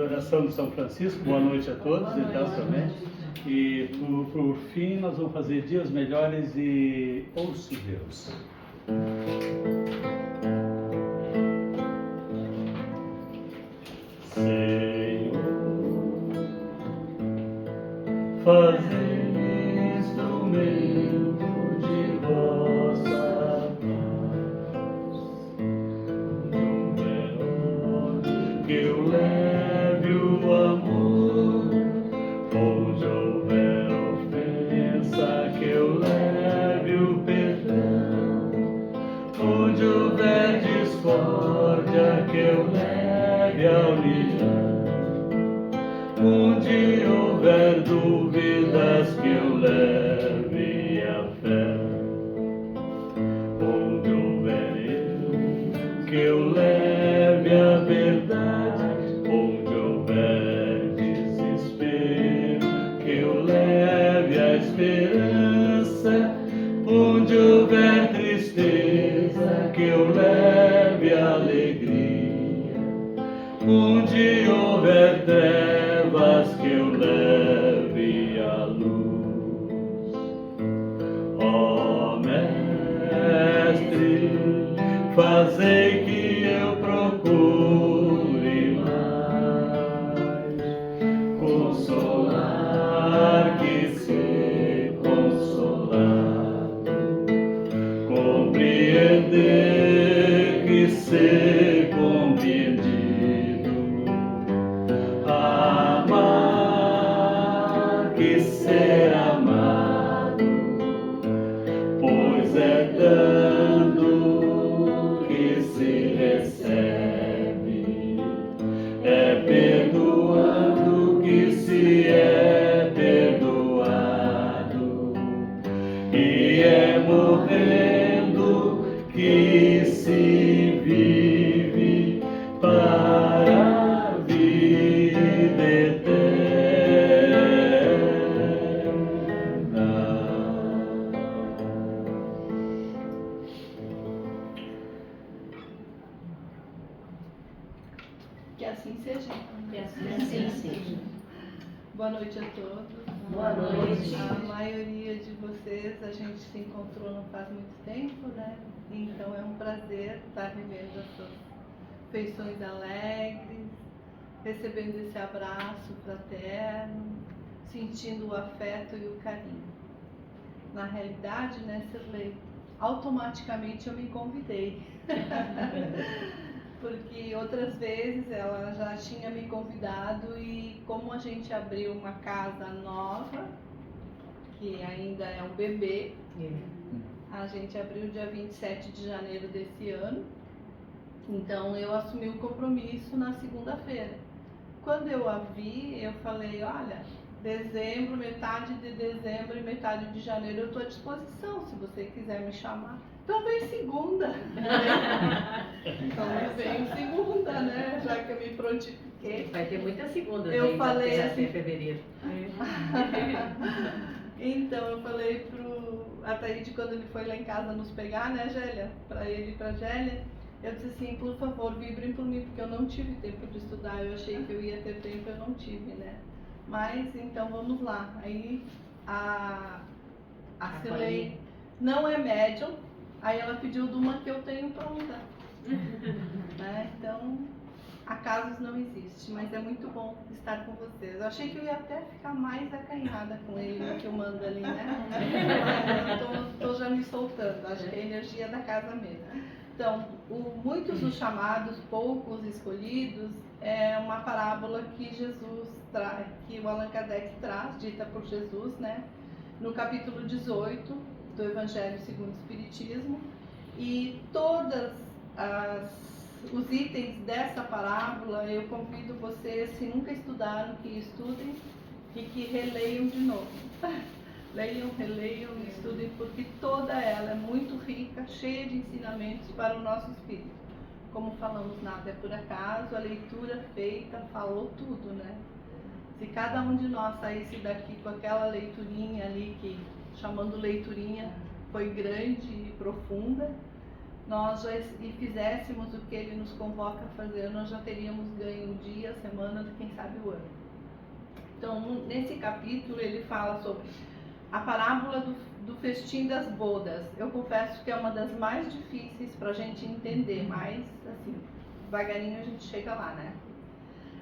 fazer a oração de São Francisco. Boa noite a todos, então também. E por fim nós vamos fazer dias melhores e ouço Deus. Senhor, fazei-me instrumento de vossa paz, que eu leve o amor, onde houver ofensa, que eu leve o perdão, onde houver discórdia, que eu leve a união, onde houver dúvidas, que eu leve a fé, onde houver erro, que eu leve a verdade, onde houver desespero, que eu leve a esperança, onde houver tristeza, que eu leve a alegria, onde houver trevas, que eu leve a luz. Ó Mestre, fazei que eu procure mais consolar que ser consolado, compreender que ser compreendido, amar que ser amado, pois é dando que se recebe, é perdoando que se é perdoado, e é morrendo que se vive para a vida eterna. Que assim seja. Que assim seja. Boa noite a todos. Boa noite. A maioria de vocês a gente se encontrou não faz muito tempo, né? Então é um prazer estar revendo as suas feições alegres, recebendo esse abraço fraterno, sentindo o afeto e o carinho. Na realidade, né, Sirlei, automaticamente eu me convidei. Porque outras vezes ela já tinha me convidado e como a gente abriu uma casa nova, que ainda é um bebê, a gente abriu dia 27 de janeiro desse ano, então eu assumi o compromisso na segunda-feira. Quando eu a vi, eu falei, olha, dezembro, metade de dezembro e metade de janeiro eu estou à disposição, se você quiser me chamar. Então vem segunda. Então vem segunda, né? Já que eu me prontifiquei. Vai ter muitas segundas Eu aí falei até assim, fevereiro. Então eu falei pro Ataíde quando ele foi lá em casa nos pegar, né, Gélia? Pra ele e pra Gélia. Eu disse assim, por favor, vibrem por mim, porque eu não tive tempo de estudar. Eu achei que eu ia ter tempo, eu não tive, né? Mas então vamos lá. Aí a Cilei não é médium. Aí ela pediu de uma que eu tenho pronta. Né? Então, acasos não existem, mas é muito bom estar com vocês. Eu achei que eu ia até ficar mais acanhada com ele do que eu mando ali, né? Mas eu tô já me soltando, acho que é a energia da casa mesmo. Então, muitos dos chamados, poucos escolhidos, é uma parábola que Jesus traz, que o Allan Kardec traz, dita por Jesus, né? No capítulo 18 do Evangelho segundo o Espiritismo, e todos os itens dessa parábola eu convido vocês, se nunca estudaram, que estudem e que releiam de novo. Leiam, releiam, estudem, porque toda ela é muito rica, cheia de ensinamentos para o nosso espírito. Como falamos, nada é por acaso, a leitura feita falou tudo, né? Se cada um de nós saísse daqui com aquela leiturinha ali, que chamando leiturinha foi grande e profunda, e fizéssemos o que Ele nos convoca a fazer, nós já teríamos ganho um dia, a semana, quem sabe o ano. Então, nesse capítulo, ele fala sobre a parábola do festim das bodas. Eu confesso que é uma das mais difíceis para a gente entender, mas, assim, devagarinho a gente chega lá, né?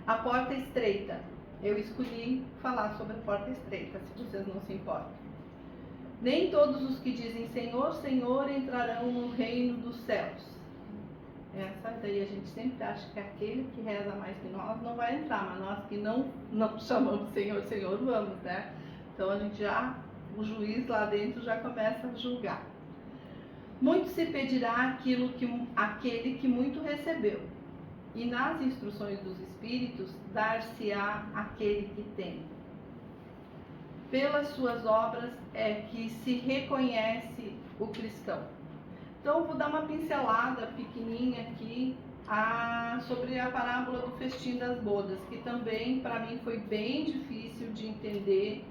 A porta estreita. Eu escolhi falar sobre a porta estreita, se vocês não se importam. Nem todos os que dizem Senhor, Senhor entrarão no reino dos céus. Essa daí a gente sempre acha que aquele que reza mais que nós não vai entrar, mas nós que não chamamos Senhor, Senhor, vamos, né? Então a gente o juiz lá dentro já começa a julgar. Muito se pedirá aquele que muito recebeu, e nas instruções dos Espíritos dar-se-á aquele que tem. Pelas suas obras é que se reconhece o cristão. Então, vou dar uma pincelada pequenininha aqui sobre a parábola do festim das bodas, que também para mim foi bem difícil de entender.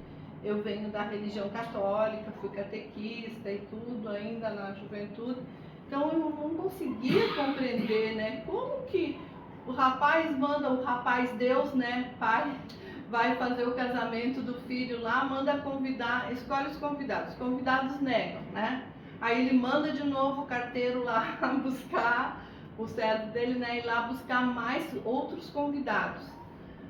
Eu venho da religião católica, fui catequista e tudo ainda na juventude, então eu não conseguia compreender, né, como que o rapaz Deus, né, pai, vai fazer o casamento do filho lá, manda convidar, escolhe os convidados negam, né? Aí ele manda de novo o carteiro lá buscar, o servo dele, né, ir lá buscar mais outros convidados.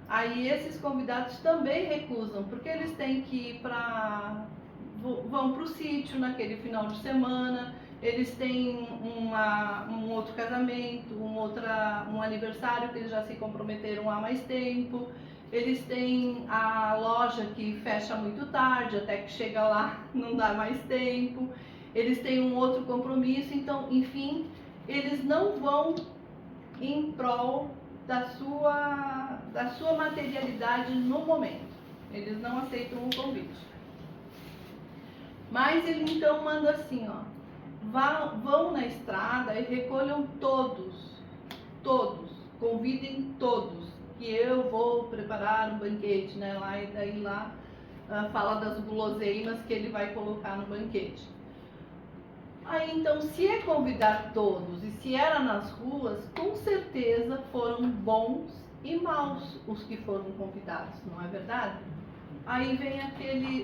Aí esses convidados também recusam, porque eles têm que ir vão para o sítio naquele final de semana, eles têm um outro casamento, um aniversário que eles já se comprometeram há mais tempo. Eles têm a loja que fecha muito tarde, até que chega lá não dá mais tempo. Eles têm um outro compromisso, então, enfim, eles não vão em prol da sua materialidade no momento. Eles não aceitam o convite. Mas ele então manda assim, ó, vão na estrada e recolham todos, convidem todos, que eu vou preparar um banquete, né? E daí fala das guloseimas que ele vai colocar no banquete. Aí então, se é convidar todos e se era nas ruas, com certeza foram bons e maus os que foram convidados, não é verdade? Aí vem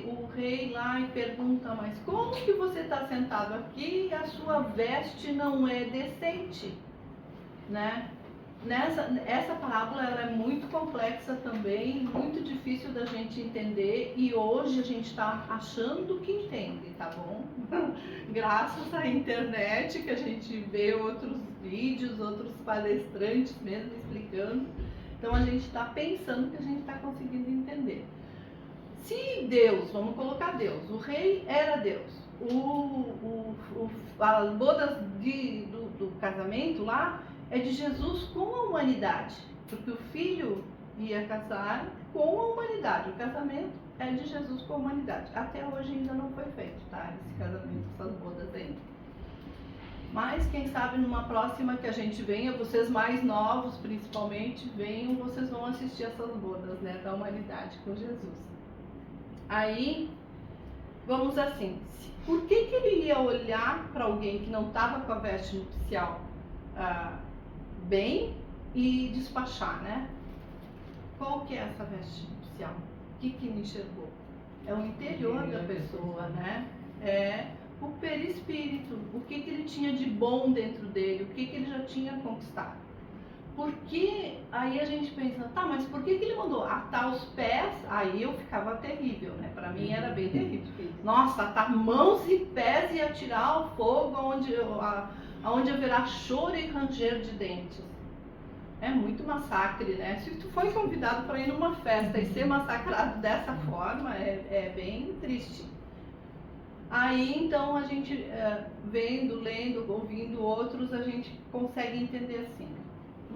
o rei lá e pergunta, mas como que você está sentado aqui e a sua veste não é decente, né? Essa parábola ela é muito complexa também, muito difícil da gente entender, e hoje a gente está achando que entende, tá bom? Graças à internet, que a gente vê outros vídeos, outros palestrantes mesmo explicando, então a gente está pensando que a gente está conseguindo entender. Se Deus, vamos colocar Deus, o rei era Deus, as bodas do casamento lá é de Jesus com a humanidade, porque o filho ia casar com a humanidade, o casamento é de Jesus com a humanidade. Até hoje ainda não foi feito, tá? Esse casamento, essas bodas ainda. Mas quem sabe numa próxima que a gente venha, vocês mais novos principalmente, venham, vocês vão assistir essas bodas, né, da humanidade com Jesus. Aí, vamos assim, por que ele ia olhar para alguém que não estava com a veste nupcial bem e despachar, né? Qual que é essa veste nupcial? O que ele enxergou? É o interior da pessoa, né? É o perispírito, o que ele tinha de bom dentro dele, o que ele já tinha conquistado. Porque aí a gente pensa, tá, mas por que ele mandou atar os pés? Aí eu ficava terrível, né? Pra mim era bem terrível. Nossa, atar mãos e pés e atirar ao fogo onde haverá choro e ranger de dentes. É muito massacre, né? Se tu foi convidado para ir numa festa e ser massacrado dessa forma, é bem triste. Aí então a gente, vendo, lendo, ouvindo outros, a gente consegue entender assim.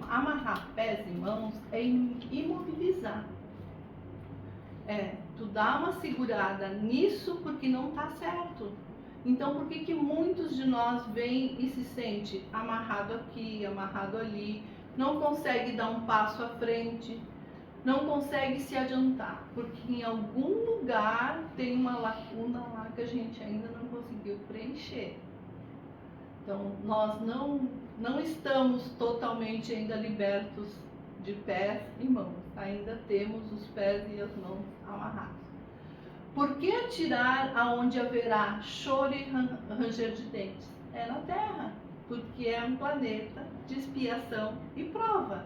Amarrar pés e mãos é imobilizar. Tu dá uma segurada nisso porque não está certo. Então por que muitos de nós vêm e se sente amarrado aqui, amarrado ali, não consegue dar um passo à frente, não consegue se adiantar, porque em algum lugar tem uma lacuna lá que a gente ainda não conseguiu preencher. Então, nós não estamos totalmente ainda libertos de pés e mãos. Ainda temos os pés e as mãos amarrados. Por que atirar aonde haverá choro e ranger de dentes? É na terra, porque é um planeta de expiação e prova.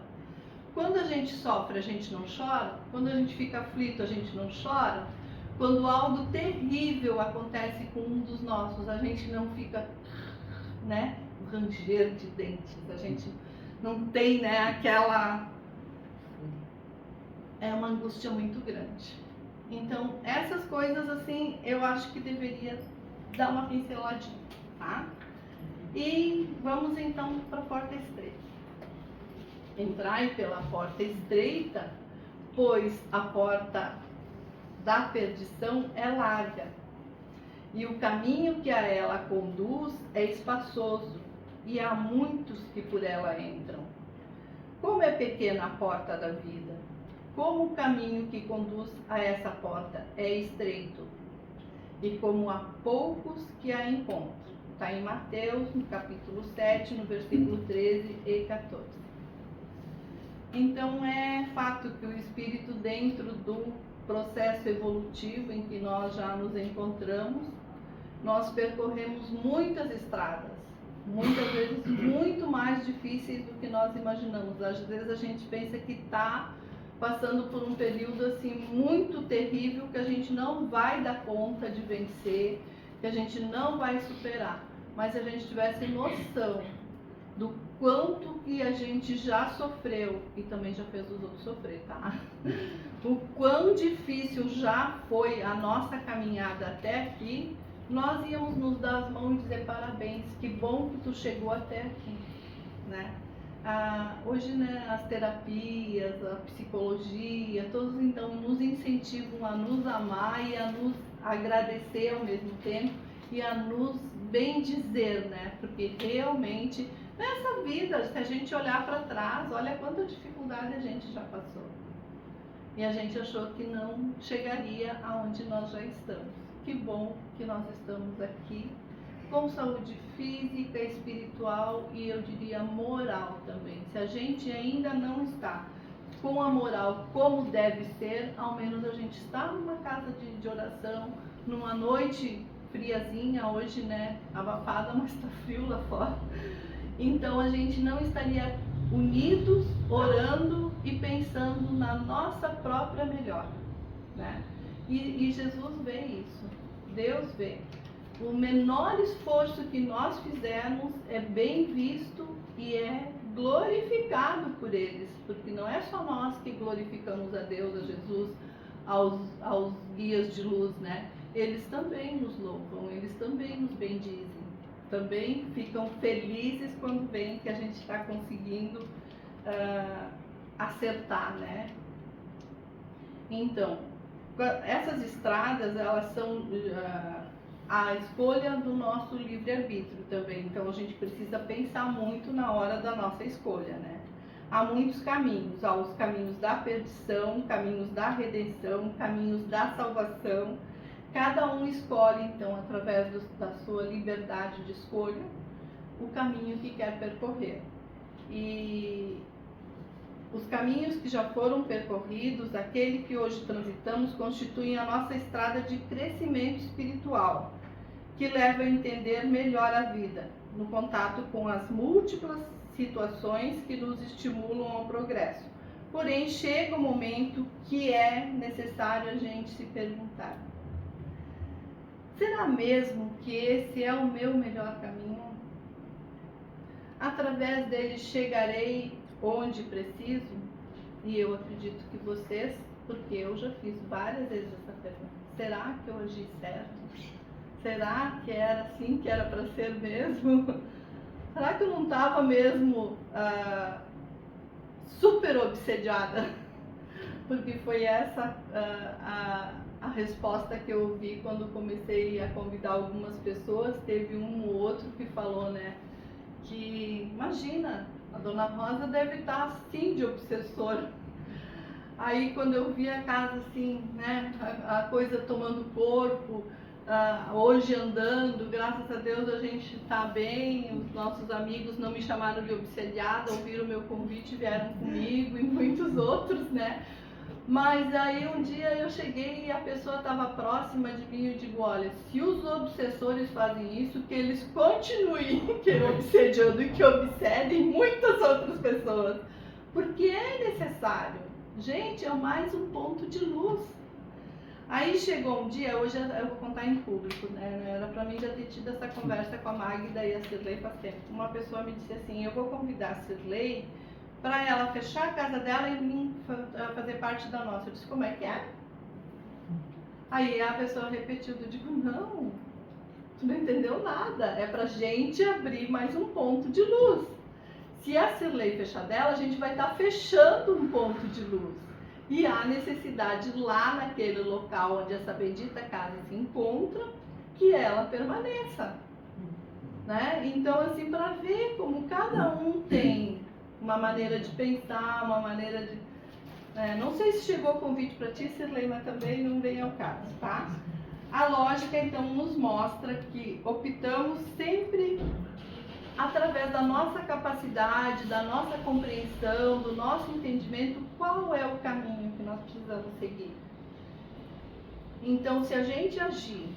Quando a gente sofre, a gente não chora. Quando a gente fica aflito, a gente não chora. Quando algo terrível acontece com um dos nossos, a gente não fica, né, ranger de dentes. A gente não tem, né, aquela... É uma angústia muito grande. Então, essas coisas, assim, eu acho que deveria dar uma pinceladinha, tá? E vamos, então, para a porta estreita. Entrai pela porta estreita, pois a porta da perdição é larga, e o caminho que a ela conduz é espaçoso, e há muitos que por ela entram. Como é pequena a porta da vida, como o caminho que conduz a essa porta é estreito, e como há poucos que a encontram. Está em Mateus, no capítulo 7, no versículo 13 e 14. Então, é fato que o espírito, dentro do processo evolutivo em que nós já nos encontramos, nós percorremos muitas estradas, muitas vezes muito mais difíceis do que nós imaginamos. Às vezes a gente pensa que está passando por um período assim muito terrível, que a gente não vai dar conta de vencer, que a gente não vai superar. Mas se a gente tivesse noção do quanto que a gente já sofreu e também já fez os outros sofrer, tá? O quão difícil já foi a nossa caminhada até aqui, nós íamos nos dar as mãos e dizer parabéns, que bom que tu chegou até aqui, né? Hoje, né, as terapias, a psicologia, todos então nos incentivam a nos amar e a nos agradecer ao mesmo tempo e a nos bendizer, né? Porque realmente nessa vida, se a gente olhar para trás, olha quanta dificuldade a gente já passou. E a gente achou que não chegaria aonde nós já estamos. Que bom que nós estamos aqui, com saúde física, espiritual e eu diria moral também. Se a gente ainda não está com a moral como deve ser, ao menos a gente está numa casa de oração, numa noite friazinha, hoje, né, abafada, mas está frio lá fora. Então a gente não estaria unidos, orando e pensando na nossa própria melhora, né? E Jesus vê isso, Deus vê. O menor esforço que nós fizermos é bem visto e é glorificado por eles, porque não é só nós que glorificamos a Deus, a Jesus, aos guias de luz, né? Eles também nos louvam, eles também nos bendizem, também ficam felizes quando veem que a gente está conseguindo acertar, né? Então, essas estradas, elas são a escolha do nosso livre-arbítrio também. Então, a gente precisa pensar muito na hora da nossa escolha, né? Há muitos caminhos. Há os caminhos da perdição, caminhos da redenção, caminhos da salvação. Cada um escolhe, então, através da sua liberdade de escolha, o caminho que quer percorrer. E os caminhos que já foram percorridos, aquele que hoje transitamos, constituem a nossa estrada de crescimento espiritual, que leva a entender melhor a vida, no contato com as múltiplas situações que nos estimulam ao progresso. Porém, chega o momento que é necessário a gente se perguntar: será mesmo que esse é o meu melhor caminho? Através dele chegarei onde preciso? E eu acredito que vocês, porque eu já fiz várias vezes essa pergunta: será que eu agi certo? Será que era assim que era para ser mesmo? Será que eu não estava mesmo super obsediada? Porque foi essa a resposta que eu ouvi quando comecei a convidar algumas pessoas. Teve um ou outro que falou, né, que imagina, a Dona Rosa deve estar assim de obsessora. Aí quando eu vi a casa assim, né, a coisa tomando corpo, hoje andando, graças a Deus a gente está bem, os nossos amigos não me chamaram de obsediada, ouviram o meu convite, vieram comigo e muitos outros, né? Mas aí um dia eu cheguei e a pessoa estava próxima de mim e eu digo, olha, se os obsessores fazem isso, que eles continuem obsediando e que obsedem muitas outras pessoas, porque é necessário. Gente, é mais um ponto de luz. Aí chegou um dia, hoje eu vou contar em público, né? Era pra mim já ter tido essa conversa com a Magda e a Cirlei faz tempo. Uma pessoa me disse assim, eu vou convidar a Cirlei para ela fechar a casa dela e vir fazer parte da nossa. Eu disse, como é que é? Aí a pessoa repetiu, eu digo, não, tu não entendeu nada, é pra gente abrir mais um ponto de luz. Se a Cirlei fechar dela, a gente vai estar fechando um ponto de luz. E há necessidade lá naquele local onde essa bendita casa se encontra, que ela permaneça. Né? Então, assim, para ver como cada um tem uma maneira de pensar, uma maneira de... não sei se chegou o convite para ti, Cirlei, mas também não vem ao caso, tá? A lógica, então, nos mostra que optamos sempre através da nossa capacidade, da nossa compreensão, do nosso entendimento, qual é o caminho que nós precisamos seguir. Então, se a gente agir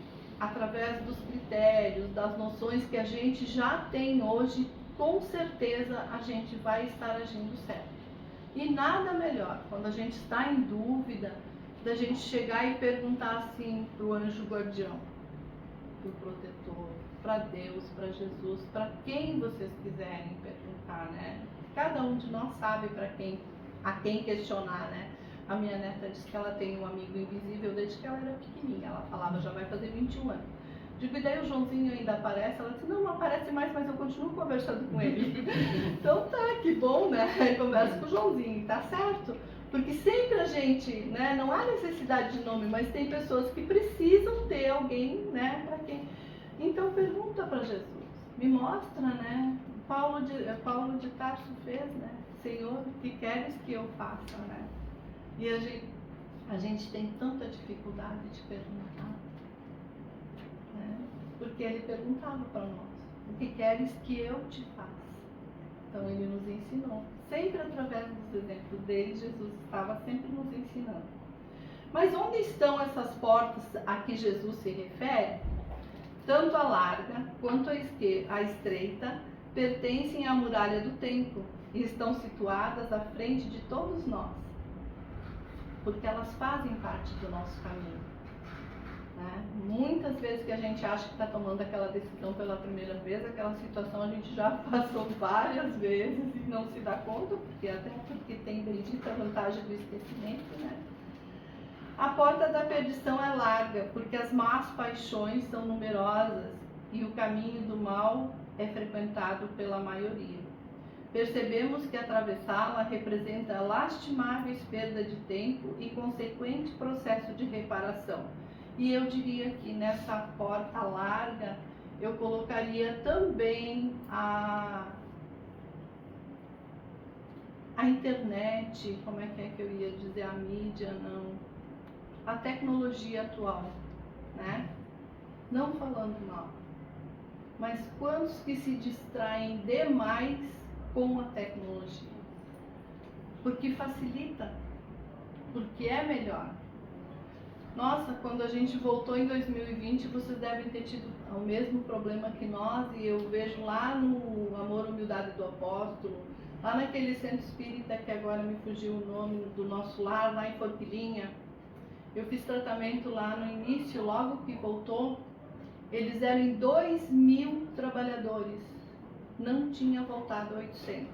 através dos critérios, das noções que a gente já tem hoje, com certeza a gente vai estar agindo certo. E nada melhor, quando a gente está em dúvida, da gente chegar e perguntar assim para o anjo guardião, para o protetor, para Deus, para Jesus, para quem vocês quiserem perguntar, né? Cada um de nós sabe a quem questionar, né? A minha neta disse que ela tem um amigo invisível desde que ela era pequenininha, ela falava, já vai fazer 21 anos. Digo, e daí o Joãozinho ainda aparece? Ela disse, não aparece mais, mas eu continuo conversando com ele. Então tá, que bom, né? Conversa com o Joãozinho, tá certo? Porque sempre a gente, né, não há necessidade de nome, mas tem pessoas que precisam ter alguém, né, para quem... Então pergunta para Jesus, me mostra, né? Paulo de Tarso fez, né? Senhor, o que queres que eu faça, né? E a gente tem tanta dificuldade de perguntar, né? Porque ele perguntava para nós, o que queres que eu te faça? Então ele nos ensinou, sempre através dos exemplos dele, Jesus estava sempre nos ensinando. Mas onde estão essas portas a que Jesus se refere? Tanto a larga quanto a estreita pertencem à muralha do templo e estão situadas à frente de todos nós, porque elas fazem parte do nosso caminho. Né? Muitas vezes que a gente acha que está tomando aquela decisão pela primeira vez, aquela situação a gente já passou várias vezes e não se dá conta, porque tem bendita vantagem do esquecimento, né? A porta da perdição é larga, porque as más paixões são numerosas e o caminho do mal é frequentado pela maioria. Percebemos que atravessá-la representa lastimáveis perda de tempo e consequente processo de reparação. E eu diria que nessa porta larga eu colocaria também a internet, como é que eu ia dizer, a mídia, não... a tecnologia atual, né? Não falando mal, mas quantos que se distraem demais com a tecnologia? Porque facilita, porque é melhor. Nossa, quando a gente voltou em 2020, vocês devem ter tido o mesmo problema que nós, e eu vejo lá no Amor, Humildade do Apóstolo, lá naquele centro espírita que agora me fugiu o nome, do nosso lar, lá em Forquilinha. Eu fiz tratamento lá no início, logo que voltou, eles eram em 2.000 trabalhadores, não tinha voltado 800.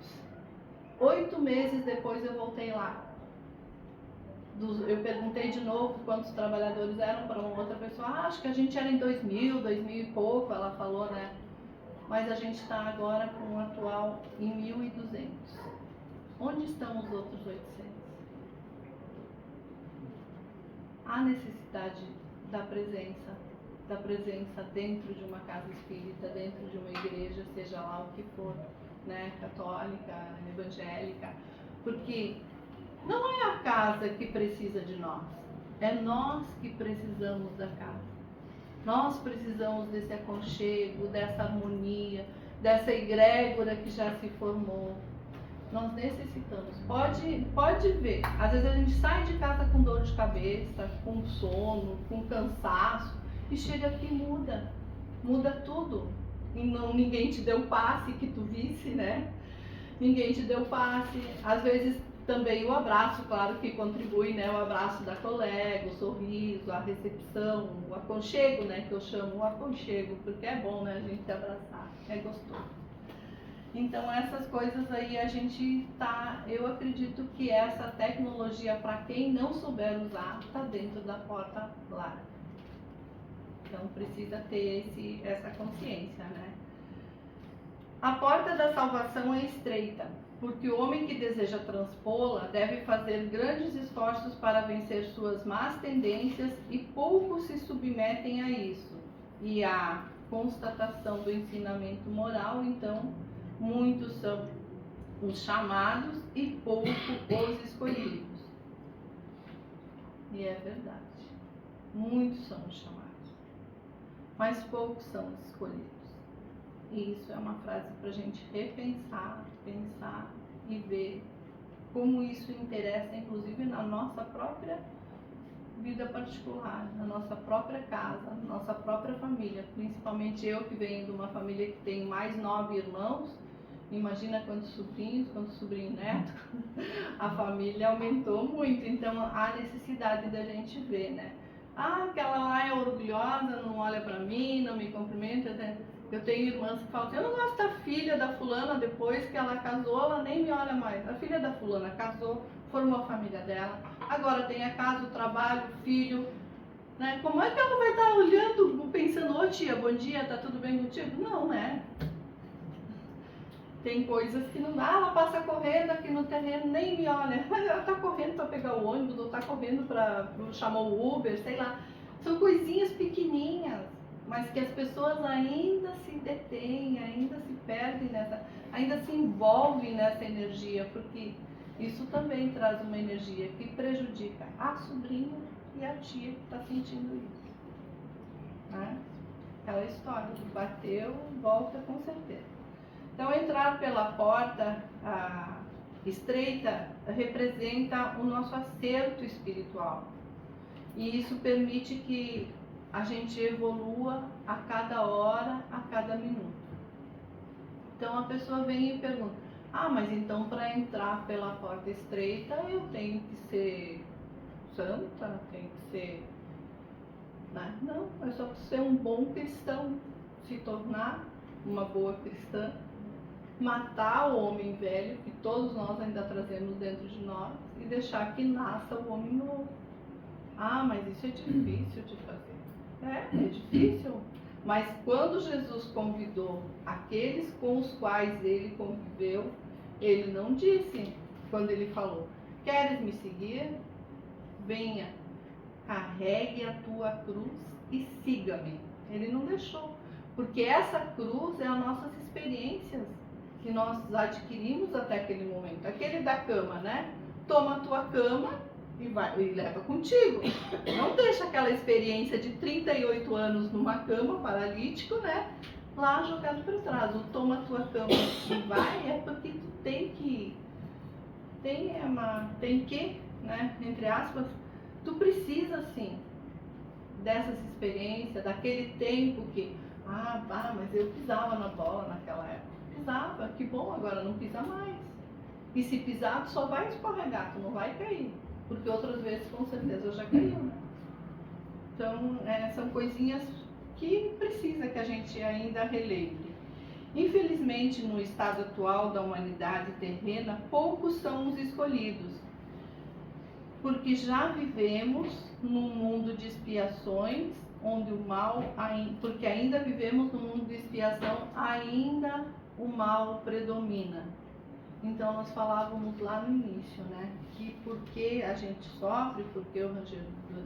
8 meses depois eu voltei lá. Eu perguntei de novo quantos trabalhadores eram para uma outra pessoa, acho que a gente era em 2.000 e pouco, ela falou, né? Mas a gente está agora com o atual em 1.200. Onde estão os outros 800? Há necessidade da presença dentro de uma casa espírita, dentro de uma igreja, seja lá o que for, né, católica, evangélica, porque não é a casa que precisa de nós, é nós que precisamos da casa. Nós precisamos desse aconchego, dessa harmonia, dessa egrégora que já se formou. Nós necessitamos. Pode ver. Às vezes a gente sai de casa com dor de cabeça, com sono, com cansaço, e chega aqui e muda tudo. E ninguém te deu passe que tu visse, né? Ninguém te deu passe. Às vezes também o abraço, claro que contribui, né? O abraço da colega, o sorriso, a recepção, o aconchego, né? Que eu chamo o aconchego, porque é bom, né? A gente se abraçar, é gostoso. Então essas coisas aí a gente tá, eu acredito que essa tecnologia, para quem não souber usar, tá dentro da porta larga. Então precisa ter essa consciência, né? A porta da salvação é estreita, porque o homem que deseja transpô-la deve fazer grandes esforços para vencer suas más tendências e poucos se submetem a isso. E a constatação do ensinamento moral, então, muitos são os chamados e poucos os escolhidos. E é verdade. Muitos são os chamados, mas poucos são os escolhidos. E isso é uma frase para a gente repensar, pensar e ver como isso interessa, inclusive, na nossa própria vida particular, na nossa própria casa, na nossa própria família. Principalmente eu, que venho de uma família que tem mais 9 irmãos, imagina quantos sobrinhos, quantos sobrinho neto, a família aumentou muito, então há necessidade da gente ver, né? Ah, aquela lá é orgulhosa, não olha pra mim, não me cumprimenta. Eu tenho irmãs que falam assim, eu não gosto da filha da fulana, depois que ela casou, ela nem me olha mais. A filha da fulana casou, formou a família dela, agora tem a casa, o trabalho, o filho, né? Como é que ela vai estar olhando, pensando, ô tia, bom dia, tá tudo bem contigo? Não, né? Tem coisas que não dá, ela passa correndo aqui no terreno, nem me olha. Mas ela tá correndo para pegar o ônibus, ou tá correndo para chamar o Uber, sei lá. São coisinhas pequenininhas, mas que as pessoas ainda se detêm, ainda se perdem nessa, ainda se envolvem nessa energia, porque isso também traz uma energia que prejudica a sobrinha e a tia que está sentindo isso. Né? Aquela história, bateu, volta com certeza. Então, entrar pela porta estreita representa o nosso acerto espiritual. E isso permite que a gente evolua a cada hora, a cada minuto. Então, a pessoa vem e pergunta, mas então para entrar pela porta estreita eu tenho que ser santa, tenho que ser... Não, é só ser um bom cristão, se tornar uma boa cristã, matar o homem velho, que todos nós ainda trazemos dentro de nós, e deixar que nasça o homem novo. Mas isso é difícil de fazer. É difícil. Mas quando Jesus convidou aqueles com os quais ele conviveu, ele não disse, quando ele falou, queres me seguir? Venha, carregue a tua cruz e siga-me. Ele não deixou, porque essa cruz é as nossas experiências que nós adquirimos até aquele momento. Aquele da cama, né? Toma a tua cama e vai e leva contigo. Não deixa aquela experiência de 38 anos numa cama, paralítico, né? Lá jogado para trás. O toma a tua cama e vai é porque tu tem que, né? Entre aspas, tu precisa sim dessas experiências, daquele tempo que, mas eu pisava na bola naquela época. Pisava, que bom, agora não pisa mais. E se pisar, tu só vai escorregar, tu não vai cair. Porque outras vezes, com certeza, eu já caí, né? Então, são coisinhas que precisa que a gente ainda relembre. Infelizmente, no estado atual da humanidade terrena, poucos são os escolhidos. Porque já vivemos num mundo de expiações, onde o mal, porque ainda vivemos num mundo de expiação, ainda o mal predomina. Então nós falávamos lá no início, né, que porque a gente sofre, porque o ranger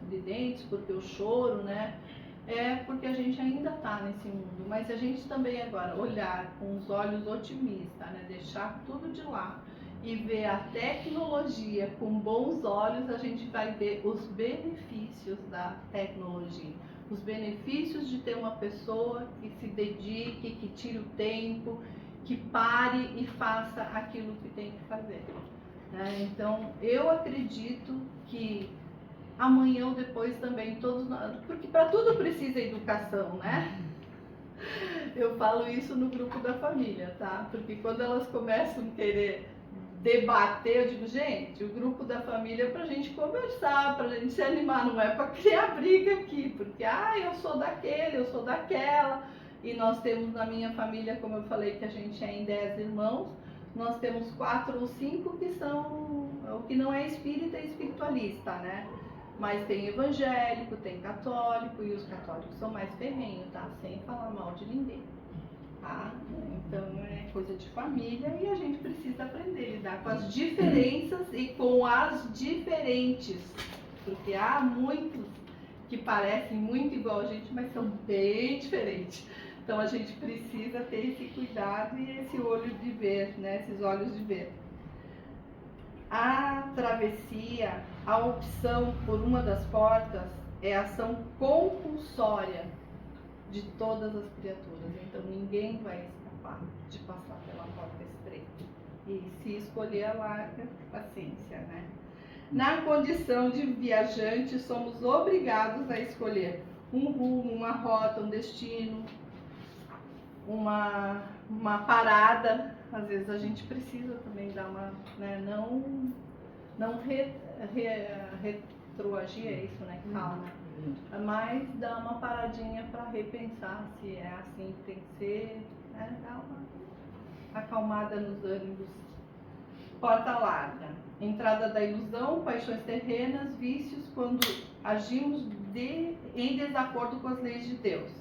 de dentes, porque o choro, né, é porque a gente ainda está nesse mundo, mas a gente também agora olhar com os olhos otimistas, né, deixar tudo de lá e ver a tecnologia com bons olhos, a gente vai ver os benefícios da tecnologia. os benefícios de ter uma pessoa que se dedique, que tire o tempo, que pare e faça aquilo que tem que fazer, né? Então, eu acredito que amanhã ou depois também todos nós, porque para tudo precisa educação, né? Eu falo isso no grupo da família, tá? Porque quando elas começam a querer debater, eu digo, gente, o grupo da família é pra gente conversar, pra gente se animar, não é pra criar briga aqui, porque, eu sou daquele, eu sou daquela. E nós temos na minha família, como eu falei, que a gente é em 10 irmãos, nós temos 4 ou 5 que são, o que não é espírita e espiritualista, né? Mas tem evangélico, tem católico, e os católicos são mais ferrenhos, tá? Sem falar mal de ninguém, tá? Então é coisa de família e a gente precisa aprender a lidar com as diferenças e com as diferentes, porque há muitos que parecem muito igual a gente, mas são bem diferentes. Então a gente precisa ter esse cuidado e esse olho de ver, né? Esses olhos de ver. A travessia, a opção por uma das portas é a ação compulsória de todas as criaturas. Então ninguém vai escapar de passar pela porta estreita. E se escolher a larga, paciência, né? Na condição de viajante, somos obrigados a escolher um rumo, uma rota, um destino, uma parada. Às vezes a gente precisa também dar uma, né, não retroagir, é isso, né, que fala, né? Mas dar uma paradinha para repensar se é assim que tem que ser, né? Dar uma acalmada nos ânimos. Porta larga. Entrada da ilusão, paixões terrenas, vícios, quando agimos em desacordo com as leis de Deus.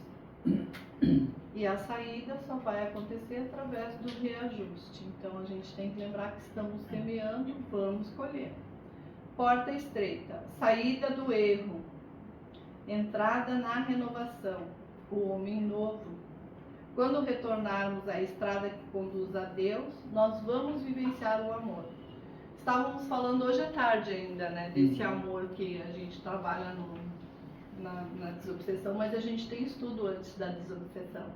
E a saída só vai acontecer através do reajuste. Então a gente tem que lembrar que estamos semeando, vamos colher. Porta estreita, saída do erro, entrada na renovação, o homem novo. Quando retornarmos à estrada que conduz a Deus, nós vamos vivenciar o amor. Estávamos falando hoje à tarde ainda, né, desse amor que a gente trabalha na desobsessão, mas a gente tem estudo antes da desobsessão.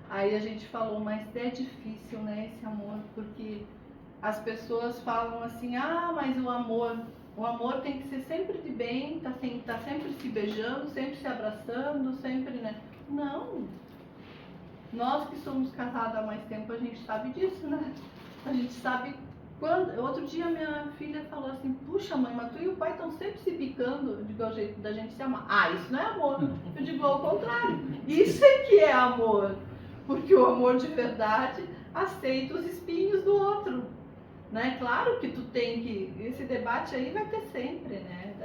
Aí a gente falou, mas é difícil, né, esse amor, porque as pessoas falam assim, mas o amor tem que ser sempre de bem, tá sempre se beijando, sempre se abraçando, sempre, né? Não. Nós que somos casados há mais tempo, a gente sabe disso, né? A gente sabe quando. Outro dia minha filha falou assim, puxa mãe, mas tu e o pai estão sempre se picando. Eu digo, é o jeito da gente se amar. Isso não é amor. Eu digo, ao contrário. Isso é que é amor. Porque o amor de verdade aceita os espinhos do outro, né? Claro que tu tem que... Esse debate aí vai ter sempre, né?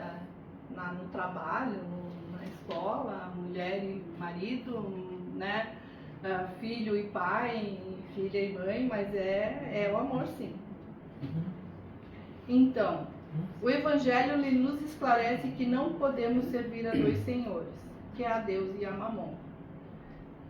No trabalho, na escola, mulher e marido, né? Filho e pai, filha e mãe, mas é o amor, sim. Então, o Evangelho nos esclarece que não podemos servir a dois senhores, que é a Deus e a Mamon.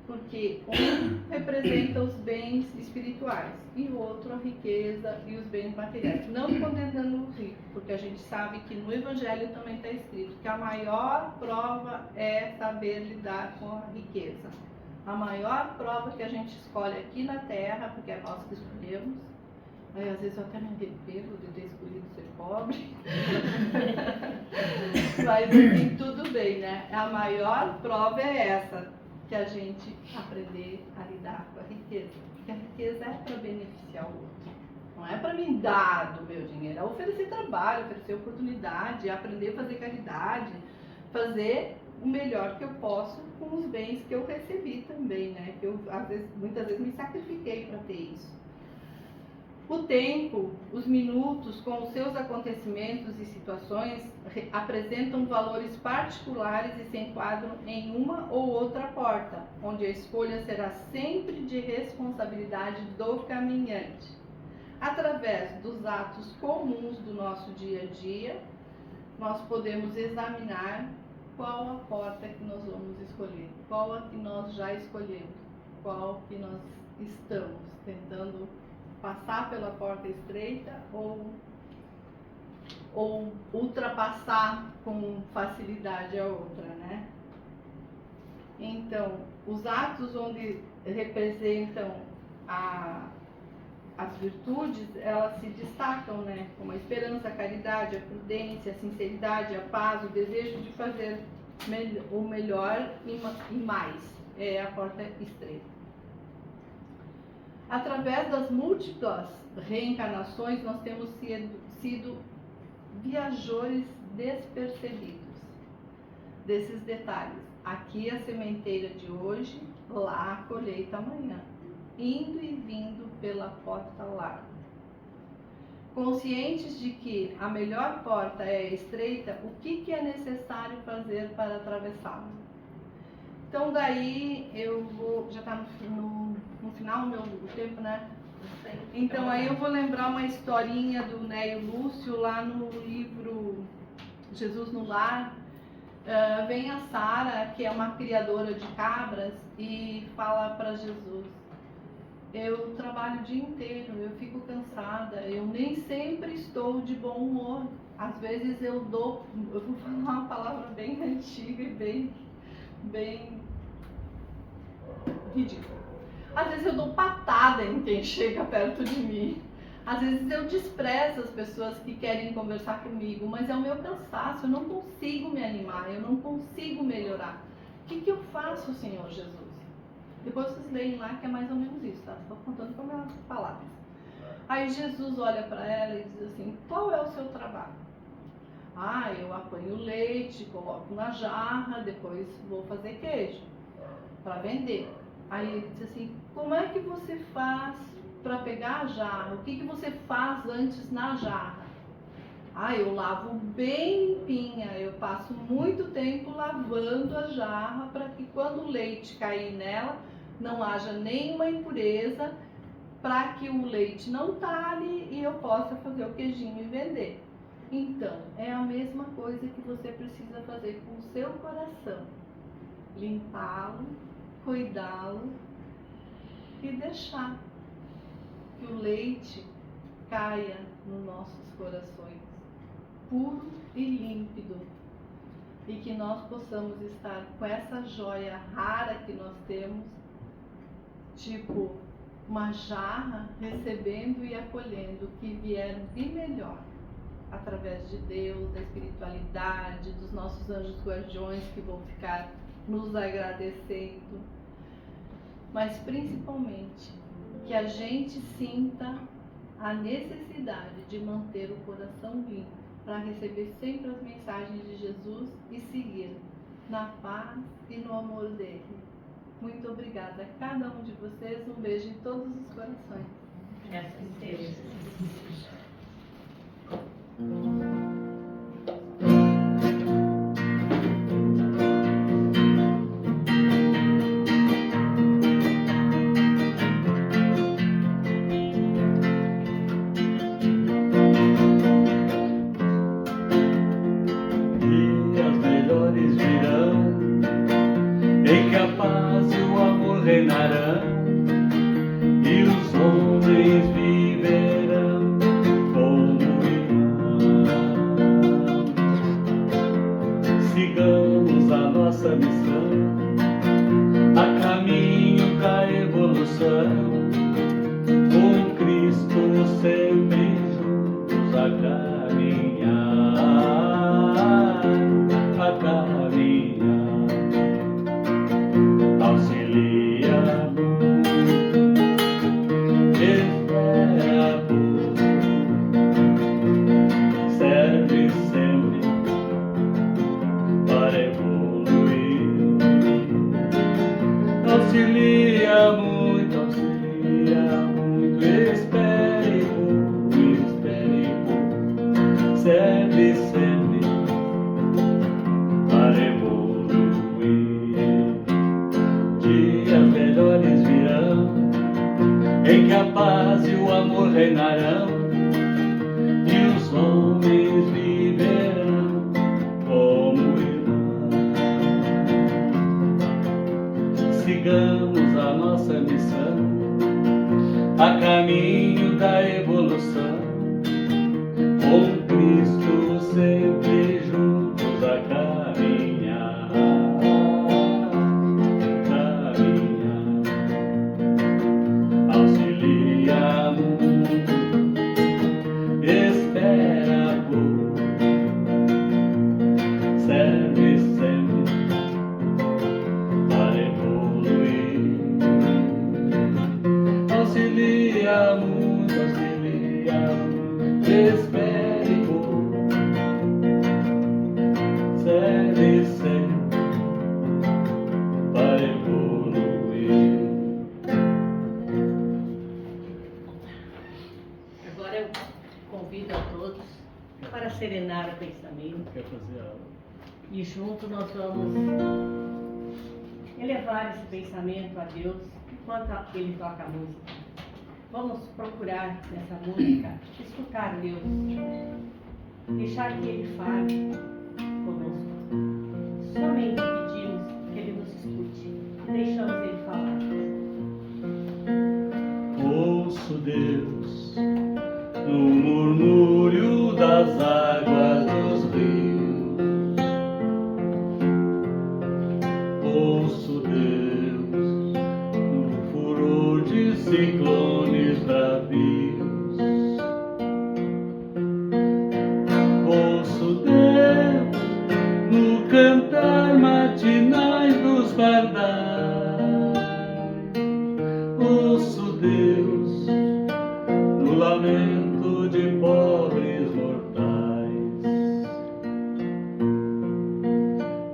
Porque um representa os bens espirituais e o outro a riqueza e os bens materiais. Não condenando o rico, porque a gente sabe que no Evangelho também está escrito que a maior prova é saber lidar com a riqueza. A maior prova que a gente escolhe aqui na Terra, porque é nós que escolhemos, às vezes eu até me arrependo de ter escolhido ser pobre, mas assim, tudo bem, né? A maior prova é essa, que a gente aprender a lidar com a riqueza, porque a riqueza é para beneficiar o outro, não é para mim dar do meu dinheiro, é oferecer trabalho, oferecer oportunidade, aprender a fazer caridade, fazer o melhor que eu posso com os bens que eu recebi também, né? Que eu muitas vezes me sacrifiquei para ter isso. O tempo, os minutos, com os seus acontecimentos e situações, apresentam valores particulares e se enquadram em uma ou outra porta, onde a escolha será sempre de responsabilidade do caminhante. Através dos atos comuns do nosso dia a dia, nós podemos examinar qual a porta que nós vamos escolher, qual a que nós já escolhemos, qual que nós estamos tentando passar pela porta estreita ou ultrapassar com facilidade a outra, né? Então, os atos onde representam as virtudes, elas se destacam, né? Como a esperança, a caridade, a prudência, a sinceridade, a paz, o desejo de fazer o melhor e mais. É a porta estreita. Através das múltiplas reencarnações, nós temos sido viajores despercebidos desses detalhes. Aqui a sementeira de hoje, lá a colheita amanhã, indo e vindo pela porta larga. Conscientes de que a melhor porta é estreita, o que é necessário fazer para atravessá-la? Então daí eu vou, já está no final do meu tempo, né? Então aí eu vou lembrar uma historinha do Neio Lúcio lá no livro Jesus no Lar. Vem a Sara, que é uma criadora de cabras, e fala para Jesus: eu trabalho o dia inteiro, eu fico cansada, eu nem sempre estou de bom humor. Às vezes eu vou falar uma palavra bem antiga e bem ridícula. Às vezes eu dou patada em quem chega perto de mim. Às vezes eu desprezo as pessoas que querem conversar comigo, mas é o meu cansaço, eu não consigo me animar, eu não consigo melhorar. O que eu faço, Senhor Jesus? Depois vocês leem lá que é mais ou menos isso, tá? Estou contando com as minhas palavras. Aí Jesus olha para ela e diz assim: qual é o seu trabalho? Eu apanho leite, coloco na jarra, depois vou fazer queijo para vender. Aí ele diz assim: como é que você faz para pegar a jarra? O que você faz antes na jarra? Eu lavo bem limpinha, eu passo muito tempo lavando a jarra para que quando o leite cair nela não haja nenhuma impureza, para que o leite não talhe e eu possa fazer o queijinho e vender. Então, é a mesma coisa que você precisa fazer com o seu coração: limpá-lo, cuidá-lo e deixar que o leite caia nos nossos corações, puro e límpido, e que nós possamos estar com essa joia rara que nós temos, tipo uma jarra, recebendo e acolhendo o que vier de melhor, através de Deus, da espiritualidade, dos nossos anjos guardiões que vão ficar nos agradecendo, mas principalmente que a gente sinta a necessidade de manter o coração limpo para receber sempre as mensagens de Jesus e seguir na paz e no amor dele. Muito obrigada a cada um de vocês, um beijo em todos os corações. Graças a Deus. Reinarão e os homens viverão como irmãos. Sigamos a nossa missão, a caminho da evolução, com Cristo sempre juntos a caminhar, auxilia, espera, serve sempre para evoluir. Auxilia muito, espere pouco, serve sempre para evoluir. Dias melhores virão, em que a paz e o amor reinarão, e os homens viverão como irmãos. Sigamos a nossa missão, a caminho da evolução, com Cristo sempre juntos a caminhar. desespere por céu e céu para evoluir. Agora eu convido a todos para serenar o pensamento Quer fazer aula? e junto nós vamos elevar esse pensamento a Deus enquanto Ele toca a música. Vamos procurar nessa música escutar Deus, deixar que Ele fale conosco. Somente pedimos que Ele nos escute e deixamos Ele falar. Ouço Deus no murmúrio das águas dos rios. Ouço Deus no furor de ciclones bravios. Ouço Deus no cantar matinais dos pardais. Ouço Deus no lamento de pobres mortais.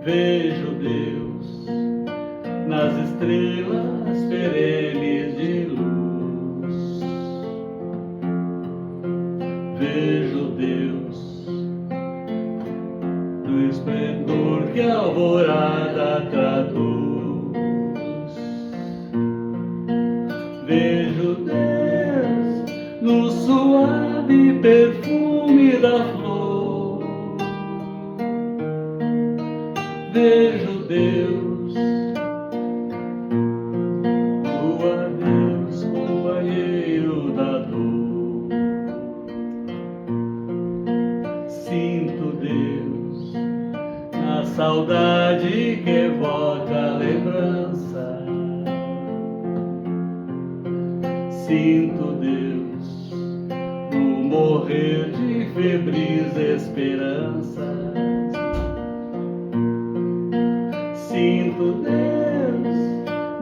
Vejo Deus nas estrelas perenes de luz. Vejo Deus no esplendor que a alvorada traduz. Vejo Deus no suave perfume da flor. Vejo Deus no adeus, companheiro da dor. Sinto Deus na saudade que evoca a lembrança. Sinto Deus no morrer de febris esperanças. Sinto Deus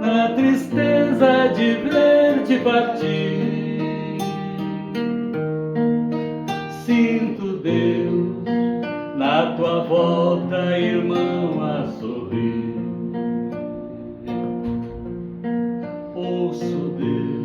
na tristeza de ver-te partir. Sinto Deus na tua volta, irmão, a sorrir. Ouço Deus